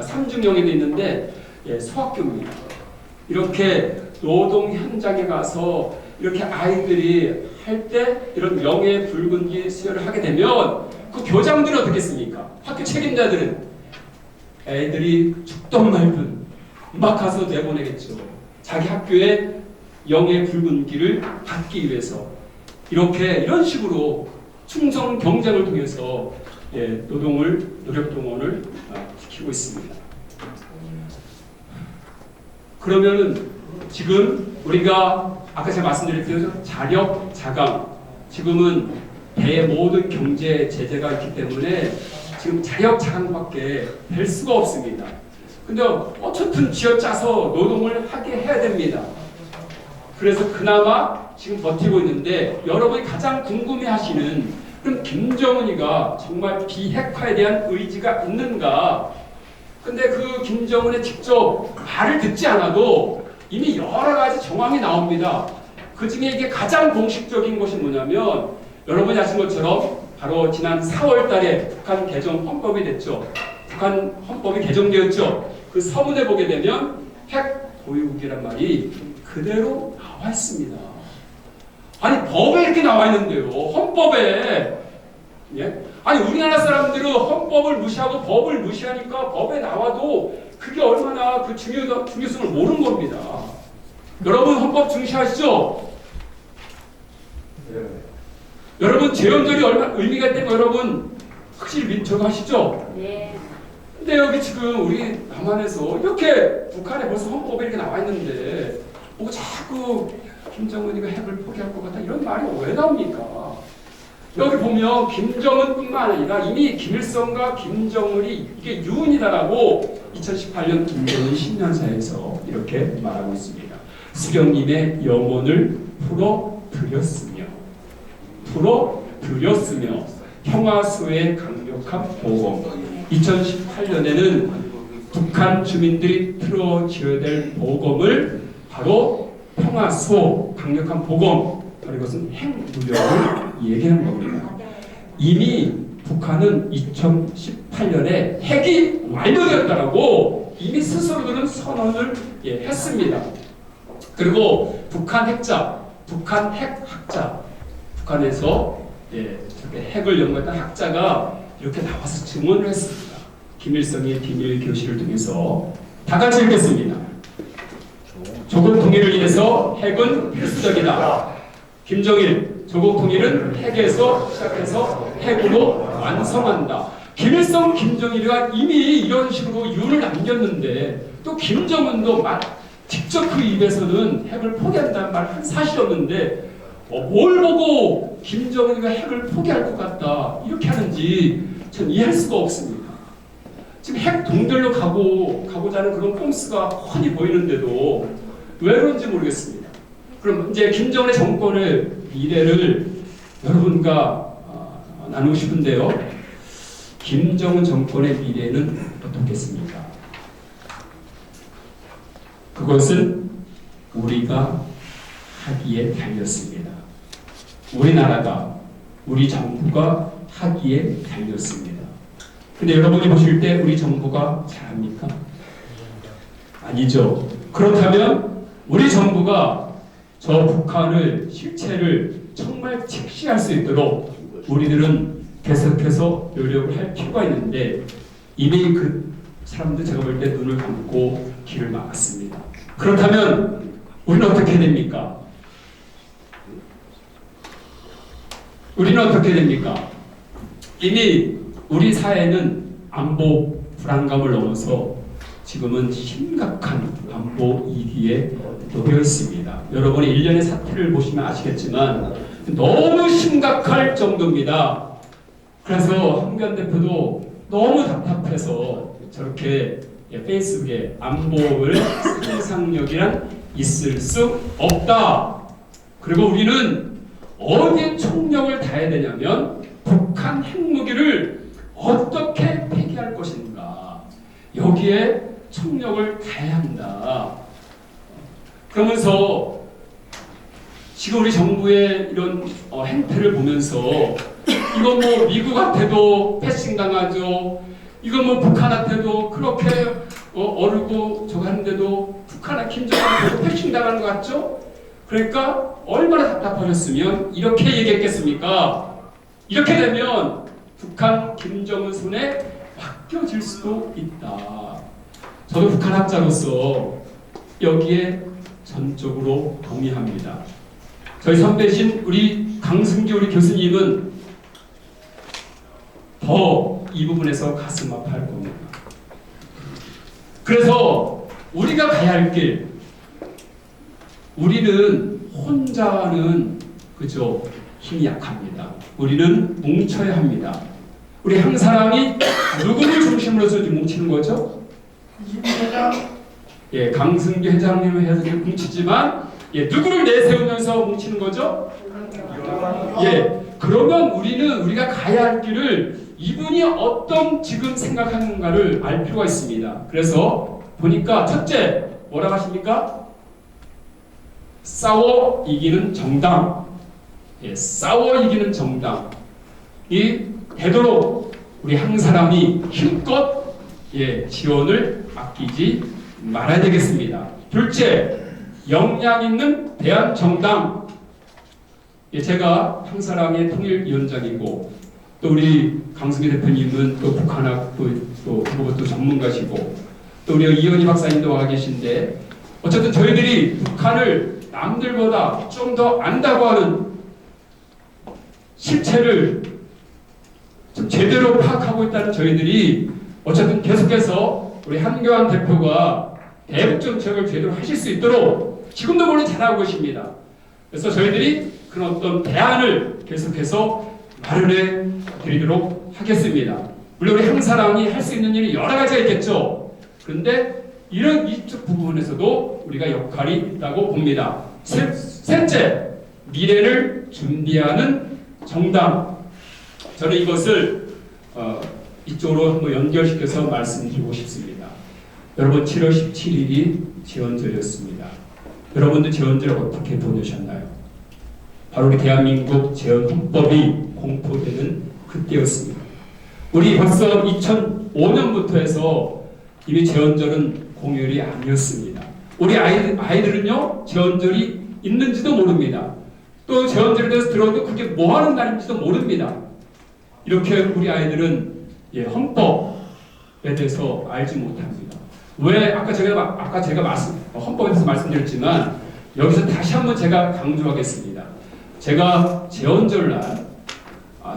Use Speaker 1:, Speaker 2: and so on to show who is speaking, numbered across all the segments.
Speaker 1: 있습니다. 삼중영에도 있는데 소학교입니다. 이렇게 노동 현장에 가서 이렇게 아이들이 할 때 이런 명예 붉은기 수혈을 하게 되면 그 교장들은 어떻겠습니까? 학교 책임자들은 애들이 죽던 말든 막 가서 내보내겠죠. 자기 학교에 영예 붉은기를 받기 위해서 이런 식으로 충성 경쟁을 통해서 노력 동원을 시키고 있습니다. 그러면은 지금 우리가 아까 제가 말씀드렸듯이 자력, 자강, 지금은 대의 모든 경제 제재가 있기 때문에 지금 자력, 자강밖에 될 수가 없습니다. 근데 어쨌든 쥐어짜서 노동을 하게 해야 됩니다. 그래서 그나마 지금 버티고 있는데 여러분이 가장 궁금해하시는 그럼 김정은이가 정말 비핵화에 대한 의지가 있는가? 근데 그 김정은의 직접 말을 듣지 않아도 이미 여러 가지 정황이 나옵니다. 그 중에 이게 가장 공식적인 것이 뭐냐면 여러분이 아신 것처럼 바로 지난 4월 달에 북한 개정 헌법이 됐죠. 북한 헌법이 개정되었죠. 그 서문에 보게 되면 핵 보유국이란 말이 그대로 나와 있습니다. 아니 법에 이렇게 나와 있는데요. 헌법에 아니 우리나라 사람들은 헌법을 무시하고 법을 무시하니까 법에 나와도 그게 얼마나 그 중요성을 모르는 겁니다. 여러분 헌법 중시하시죠? 네. 여러분 재헌절이 얼마나 의미가 있다는 거 여러분 확실히 민초하시죠? 네. 근데 여기 지금 우리 남한에서 이렇게 북한에 벌써 헌법에 이렇게 나와 있는데 뭐 자꾸 김정은이가 핵을 포기할 것 같다 이런 말이 왜 나옵니까? 여기 보면 김정은뿐만 아니라 이미 김일성과 김정은이 이게 유언이다라고 2018년 김정은 신년사에서 이렇게 말하고 있습니다. 수령님의 영혼을 풀어드렸으며 평화수의 강력한 보험 2018년에는 북한 주민들이 틀어지어야 될 보검을 바로 평화수 강력한 보검 바로 이것은 핵무력을 얘기하는 겁니다. 이미 북한은 2018년에 핵이 완료되었다라고 이미 스스로들은 선언을 했습니다. 그리고 북한 핵자, 북한 핵학자, 북한에서 핵을 연구했던 학자가 이렇게 나와서 증언을 했습니다. 김일성의 비밀 교실을 통해서 다 같이 읽겠습니다. 조국 통일을 위해서 핵은 필수적이다. 김정일, 조국 통일은 핵에서 시작해서 핵으로 완성한다. 김일성, 김정일이가 이미 이런 식으로 유언을 남겼는데 또 김정은도 직접 그 입에서는 핵을 포기한다는 말 한 사실이 없는데 뭘 보고 김정은이가 핵을 포기할 것 같다 이렇게 하는지 전 이해할 수가 없습니다. 지금 핵 동결로 가고자 하는 그런 꼼수가 훤히 보이는데도 왜 그런지 모르겠습니다. 그럼 이제 김정은의 정권의 미래를 여러분과 나누고 싶은데요. 김정은 정권의 미래는 어떻겠습니까? 그것은 우리가 하기에 달렸습니다. 우리나라가, 우리 정부가 하기에 달렸습니다. 근데 여러분이 보실 때 우리 정부가 잘합니까? 아니죠. 그렇다면 우리 정부가 저 북한을 실체를 정말 직시할 수 있도록 우리들은 계속해서 노력을 할 필요가 있는데 이미 그 사람들 제가 볼 때 눈을 감고 귀를 막았습니다. 그렇다면 우리는 어떻게 됩니까? 우리는 어떻게 됩니까? 이미 우리 사회는 안보 불안감을 넘어서 지금은 심각한 안보 위기에 놓여 있습니다. 여러분이 일련의 사태를 보시면 아시겠지만 너무 심각할 정도입니다. 그래서 한변 대표도 너무 답답해서 저렇게 페이스북에 안보를 상상력이란 있을 수 없다. 그리고 우리는 어디에 총력을 다해야 되냐면 북한 핵무기를 어떻게 폐기할 것인가 여기에 총력을 다해야 한다. 그러면서 지금 우리 정부의 이런 행태를 보면서 이거 뭐 미국한테도 패싱 당하죠. 이거 뭐 북한한테도 그렇게 어르고 저거 하는데도 북한의 김정은한테도 패싱 당하는 것 같죠? 그러니까 얼마나 답답하셨으면 이렇게 얘기했겠습니까? 이렇게 되면 북한 김정은 손에 맡겨질 수도 있다. 저도 북한 학자로서 여기에 전적으로 동의합니다. 저희 선배신 우리 강승기 우리 교수님은 더 이 부분에서 가슴 아파할 겁니다. 그래서 우리가 가야 할 길, 우리는 혼자는 그죠 힘이 약합니다. 우리는 뭉쳐야 합니다. 우리 한 사람이 누구를 중심으로 해서 뭉치는 거죠? 예, 강승기 회장님을 해서 뭉치지만 누구를 내세우면서 뭉치는 거죠? 예, 그러면 우리가 가야 할 길을 이분이 어떤 지금 생각하는가를 알 필요가 있습니다. 그래서 보니까 첫째 뭐라고 하십니까? 싸워 이기는 정당. 예, 싸워 이기는 정당. 이 되도록 우리 한 사람이 힘껏 지원을 아끼지 말아야 되겠습니다. 둘째, 역량 있는 대한정당. 제가 한 사람의 통일위원장이고 또 우리 강승기 대표님은 또 북한학 또 그것도 전문가시고 또 우리 이현희 박사님도 와 계신데 어쨌든 저희들이 북한을 남들보다 좀 더 안다고 하는 실체를 좀 제대로 파악하고 있다는 저희들이 어쨌든 계속해서 우리 한교안 대표가 대북 정책을 제대로 하실 수 있도록 지금도 물론 잘하고 계십니다. 그래서 저희들이 그런 어떤 대안을 계속해서 마련해 드리도록 하겠습니다. 물론 우리 한 사람이 할 수 있는 일이 여러 가지가 있겠죠. 그런데 이런 이쪽 부분에서도 우리가 역할이 있다고 봅니다. 셋째, 미래를 준비하는 정당. 저는 이것을 이쪽으로 한번 연결시켜서 말씀드리고 싶습니다. 여러분 7월 17일이 제헌절이었습니다. 여러분들 제헌절 어떻게 보내셨나요? 바로 우리 대한민국 제헌헌법이 공포되는 그때였습니다. 우리 벌써 2005년부터 해서 이미 제헌절은 공휴일이 아니었습니다. 우리 아이들은요 제헌절이 있는지도 모릅니다. 또 제헌절에 대해서 들어도 그게 뭐 하는 날인지도 모릅니다. 이렇게 우리 아이들은 헌법에 대해서 알지 못합니다. 왜 아까 제가 헌법에 대해서 말씀드렸지만 여기서 다시 한번 제가 강조하겠습니다. 제가 제헌절날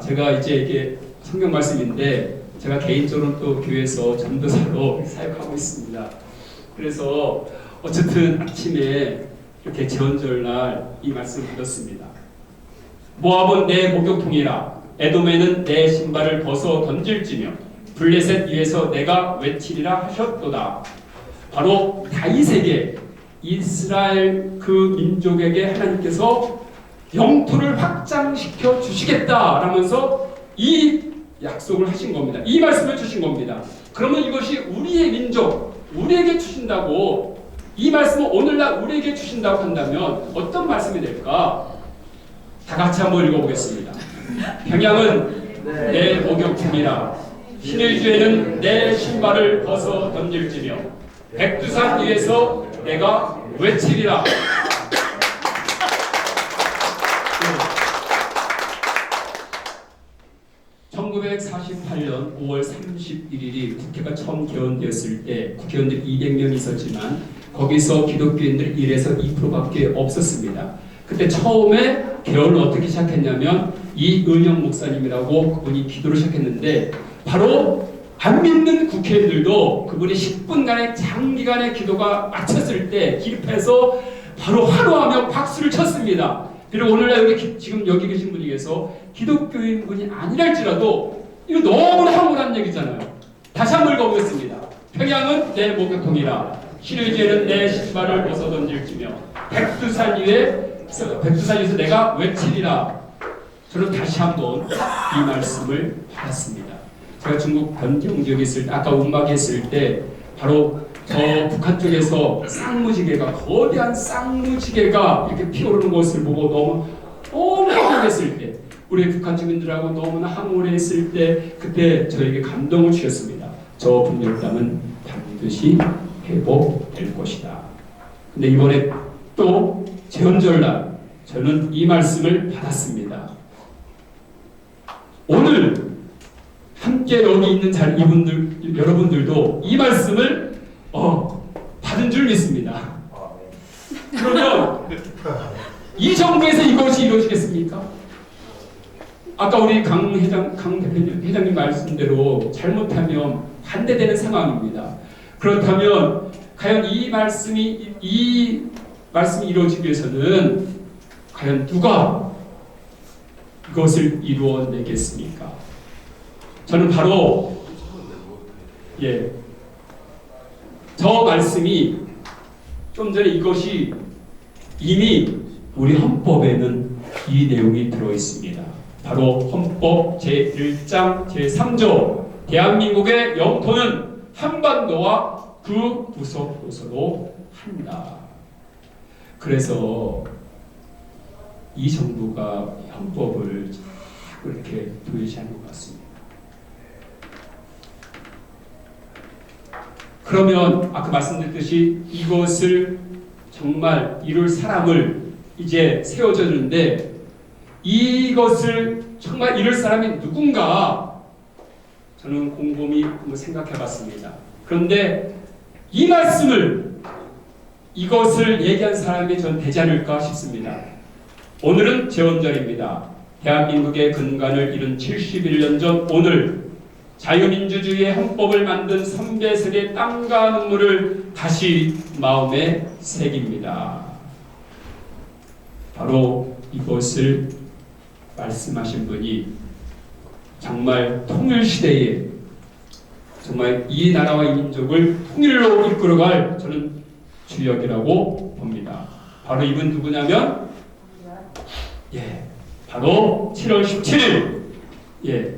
Speaker 1: 제가 이제 이게 성경 말씀인데 제가 개인적으로 또 교회에서 전도사로 사역하고 있습니다. 그래서 어쨌든 아침에 이렇게 제헌절날 이 말씀을 드렸습니다. 모압은 내 목욕통이라 에돔에는 내 신발을 벗어 던질지며 블레셋 위에서 내가 외치리라 하셨도다. 바로 다윗에게 이스라엘 그 민족에게 하나님께서 영토를 확장시켜 주시겠다라면서 이 약속을 하신 겁니다. 이 말씀을 주신 겁니다. 그러면 이것이 우리의 민족, 우리에게 주신다고 이 말씀을 오늘날 우리에게 주신다고 한다면 어떤 말씀이 될까? 다 같이 한번 읽어보겠습니다. 평양은 내 목욕통이라 신의 주에는 내 신발을 벗어 던질지며 백두산 위에서 내가 외치리라. 1948년 5월 31일이 국회가 처음 개원되었을 때 국회의원들 200명 있었지만 거기서 기독교인들 1에서 2%밖에 없었습니다. 그때 처음에 개헌을 어떻게 시작했냐면 이은영 목사님이라고 그분이 기도를 시작했는데 바로 안 믿는 국회의원들도 그분이 10분간의 장기간의 기도가 마쳤을 때 기립해서 바로 환호하며 박수를 쳤습니다. 그리고 오늘날 지금 여기 계신 분에게서 기독교인 분이 아니랄지라도 이거 너무나 황홀한 얘기잖아요. 다시 한번 읽어보겠습니다. 평양은 내 목욕통이라 신의 주에는 내 신발을 벗어 던질지며 백두산 위에서 내가 외치리라. 저는 다시 한번 이 말씀을 받았습니다. 제가 중국 변경 지역에 있을 때 아까 운막에 있을 때 바로 저 북한 쪽에서 쌍무지개가 거대한 쌍무지개가 이렇게 피어오르는 것을 보고 너무 행복했을 때 우리 북한 주민들하고 너무나 항원했을 때 그때 저에게 감동을 주셨습니다. 저 분열 땅은 반드시 회복될 것이다. 근데 이번에 또 제헌절날 저는 이 말씀을 받았습니다. 오늘 함께 여기 있는 자리 이분들 여러분들도 이 말씀을 받은 줄 믿습니다. 그러면 이 정부에서 이것이 이루어지겠습니까? 아까 우리 강 대표님 회장님 말씀대로 잘못하면 반대되는 상황입니다. 그렇다면 과연 이 말씀이 이루어지기 위해서는 과연 누가 이것을 이루어내겠습니까? 저는 바로 저 말씀이 좀 전에 이것이 이미 우리 헌법에는 이 내용이 들어있습니다. 바로 헌법 제1장 제3조 대한민국의 영토는 한반도와 그 부속도서로 한다. 그래서 이 정부가 헌법을 자꾸 이렇게 도외시하는 것 같습니다. 그러면 아까 말씀드렸듯이 이것을 정말 이룰 사람을 이제 세워졌는데 이것을 정말 이룰 사람이 누군가 저는 곰곰이 한번 생각해 봤습니다. 그런데 이 말씀을 이것을 얘기한 사람이 전 되지 않을까 싶습니다. 오늘은 제헌절입니다. 대한민국의 근간을 이룬 71년 전 오늘 자유민주주의의 헌법을 만든 선배들의 땀과 눈물을 다시 마음에 새깁니다. 바로 이것을 말씀하신 분이 정말 통일시대에 정말 이 나라와 이 민족을 통일로 이끌어갈 저는 주역이라고 봅니다. 바로 이분 누구냐면 바로 7월 17일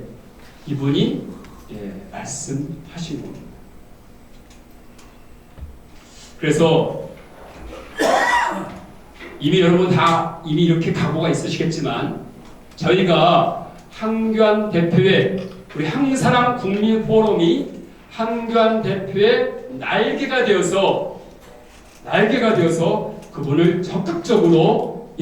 Speaker 1: 이분이 말씀하신 겁니다. 그래서 이미 여러분 다 이미 이렇게 각오가 있으시겠지만 저희가 한교안 대표의 우리 항사랑 국민포럼이 한교안 대표의 날개가 되어서 그분을 적극적으로